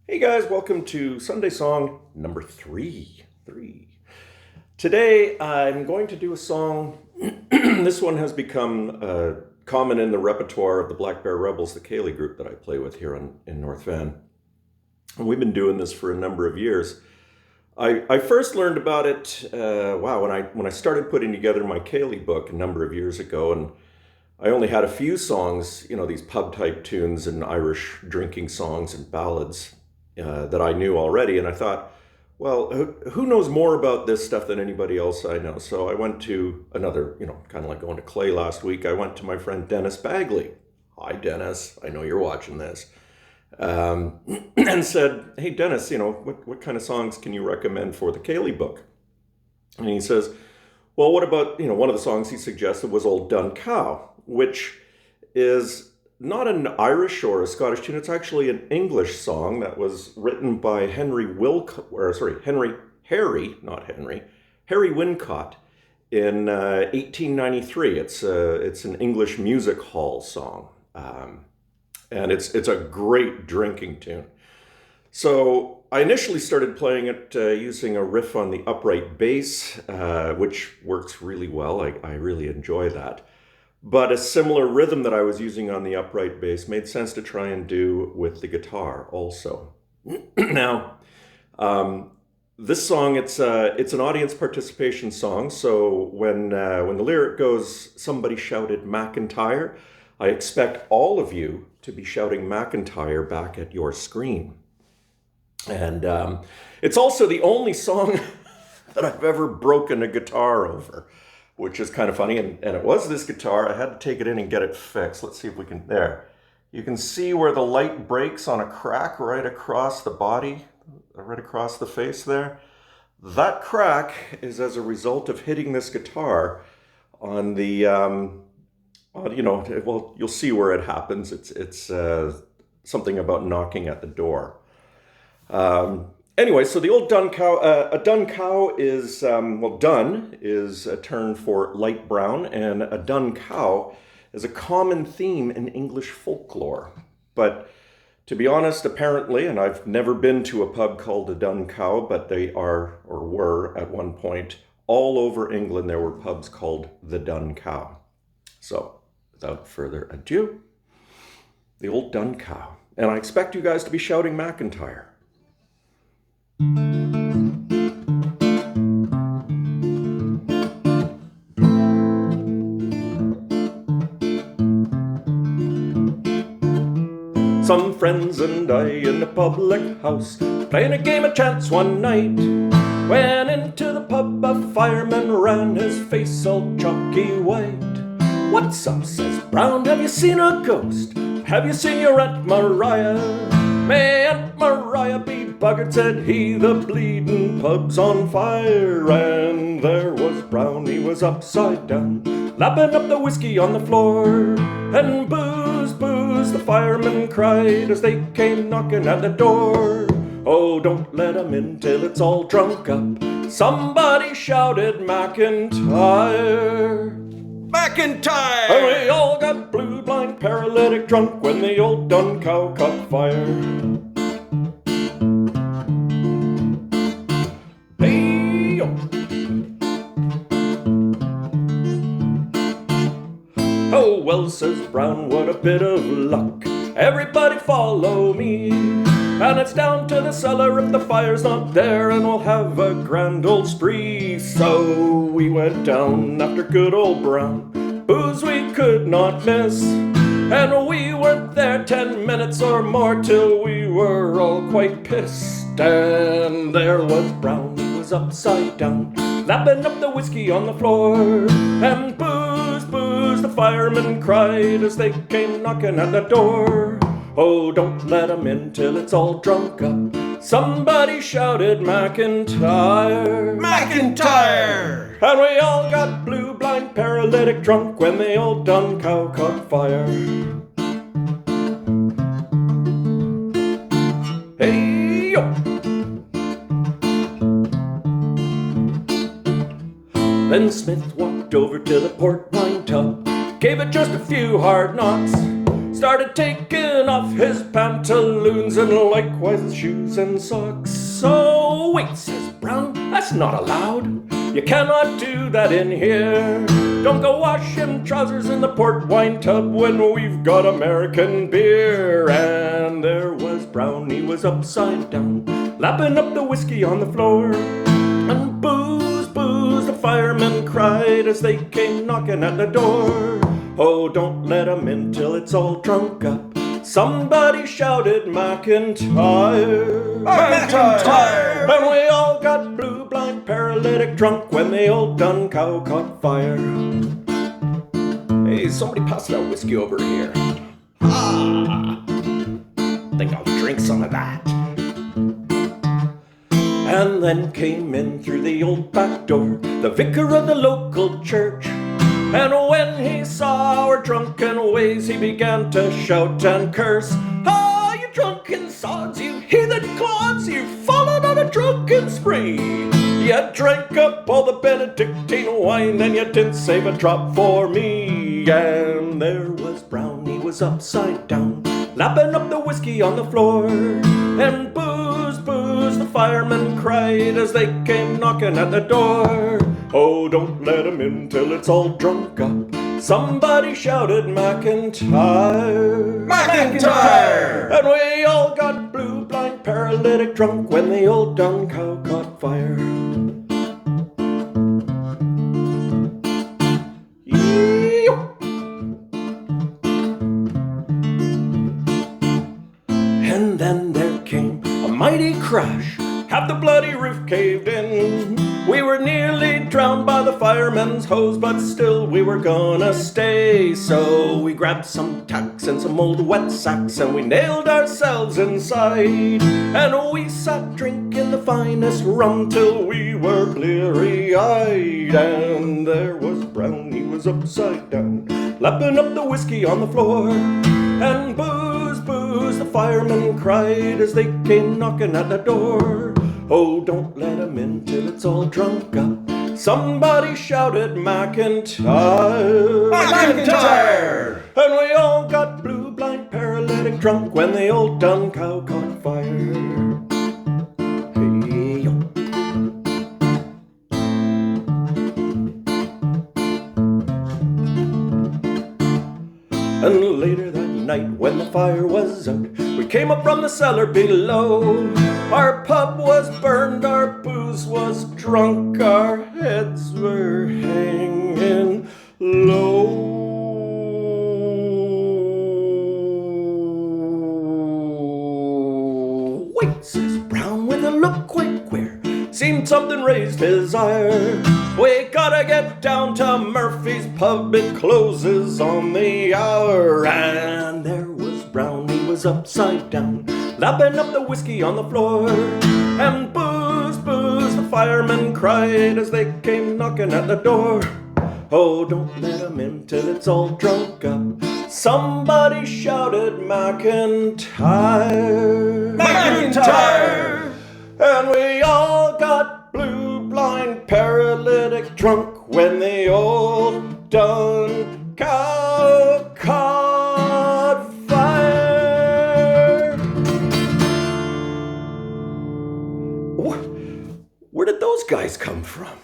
Hey guys, welcome to Sunday song number three. Today I'm going to do a song. This one has become common in the repertoire of the Black Bear Rebels, the Cayley group that I play with here in North Van. And we've been doing this for a number of years. I first learned about it, when I started putting together my Cayley book a number of years ago, and I only had a few songs, these pub-type tunes and Irish drinking songs and ballads that I knew already. And I thought, well, who knows more about this stuff than anybody else I know? So I went to another, kind of like going to Clay last week. I went to my friend Dennis Bagley. Hi, Dennis. I know you're watching this. And said, hey, Dennis, what kind of songs can you recommend for the Cayley book? And he says, well, what about, one of the songs he suggested was Old Dun Cow, which is not an Irish or a Scottish tune. It's actually an English song that was written by Harry Wincott in 1893. It's an English music hall song, and it's a great drinking tune. So I initially started playing it using a riff on the upright bass, which works really well. I really enjoy that. But a similar rhythm that I was using on the upright bass made sense to try and do with the guitar also. Now, this song, it's an audience participation song. So when the lyric goes, somebody shouted McIntyre, I expect all of you to be shouting McIntyre back at your screen. And it's also the only song that I've ever broken a guitar over, which is kind of funny. And it was this guitar. I had to take it in and get it fixed. Let's see if we can, there. You can see where the light breaks on a crack right across the body, right across the face there. That crack is as a result of hitting this guitar on the, well, you'll see where it happens. It's something about knocking at the door. Anyway, so the old dun cow, a dun cow is, dun is a term for light brown, and a dun cow is a common theme in English folklore. But to be honest, apparently, and I've never been to a pub called a dun cow, but they are, or were at one point, all over England there were pubs called the Dun Cow. So, without further ado, the old dun cow. And I expect you guys to be shouting McIntyre. Some friends and I in the public house, playing a game of chance one night. Went into the pub, a fireman ran, his face all chalky white. What's up, says Brown, have you seen a ghost? Have you seen your Aunt Mariah? May Aunt Mariah be buggered, said he, the bleeding pub's on fire. And there was Brown, he was upside down, lapping up the whiskey on the floor. And booze, booze, the firemen cried as they came knocking at the door. Oh, don't let 'em in till it's all drunk up, somebody shouted McIntyre. McIntyre! And we all got blue, blind, paralytic drunk when the old dun cow caught fire. Hey-yo. Oh, well, says Brown, what a bit of luck. Everybody follow me. And it's down to the cellar if the fire's not there, and we'll have a grand old spree. So we went down after good old Brown, booze we could not miss. And we weren't there 10 minutes or more till we were all quite pissed. And there was Brown, he was upside down, lapping up the whiskey on the floor. And booze, booze, the firemen cried as they came knocking at the door. Oh, don't let 'em in till it's all drunk up, somebody shouted McIntyre. McIntyre! And we all got blue, blind, paralytic drunk when the old dun cow caught fire. Hey-yo! Then Smith walked over to the port wine tub, gave it just a few hard knocks. started taking off his pantaloons and likewise his shoes and socks. So wait, says Brown, that's not allowed. You cannot do that in here. Don't go wash him trousers in the port wine tub when we've got American beer. And there was Brown, he was upside down, lapping up the whiskey on the floor. And booze, booze, the firemen cried as they came knocking at the door. Oh, don't let 'em in till it's all drunk up. Somebody shouted McIntyre. McIntyre! And we all got blue, blind, paralytic drunk when the old dun cow caught fire. Hey, somebody pass that whiskey over here. Ah, think I'll drink some of that. And then came in through the old back door the vicar of the local church. And when he saw our drunken ways, he began to shout and curse. Ah, you drunken sods, you heathen clods, you've fallen on a drunken spree. You drank up all the Benedictine wine, and you didn't save a drop for me. And there was Brown, he was upside down, lapping up the whiskey on the floor. And booze, booze, the firemen cried as they came knocking at the door. Oh, don't let 'em in till it's all drunk up. Somebody shouted McIntyre. McIntyre! And we all got blue, blind, paralytic drunk when the old dun cow caught fire. And then there came a mighty crash. Half the bloody roof caved in. We were nearly drowned by the fireman's hose, but still we were gonna stay. So we grabbed some tacks and some old wet sacks, and we nailed ourselves inside. And we sat drinking the finest rum till we were bleary-eyed. And there was Brown, he was upside down, lapping up the whiskey on the floor. And booze, booze, the firemen cried as they came knocking at the door. Oh, don't let 'em in till it's all drunk up. Somebody shouted McIntyre. McIntyre! And we all got blue, blind, paralytic drunk when the old dun cow caught fire. Hey, yo. And later that night when the fire was out, we came up from the cellar below. Our pub was burned, our booze was drunk, our heads were hanging low. Wait, says Brown with a look quite queer. Seemed something raised his ire. We gotta get down to Murphy's pub, it closes on the hour. And there was Brown, he was upside down, lapping up the whiskey on the floor. And booze, booze, the firemen cried as they came knocking at the door. Oh, don't let 'em in till it's all drunk up. Somebody shouted McIntyre. McIntyre! And we all got blue, blind, paralytic drunk when the old dun cow caught fire. Where did those guys come from?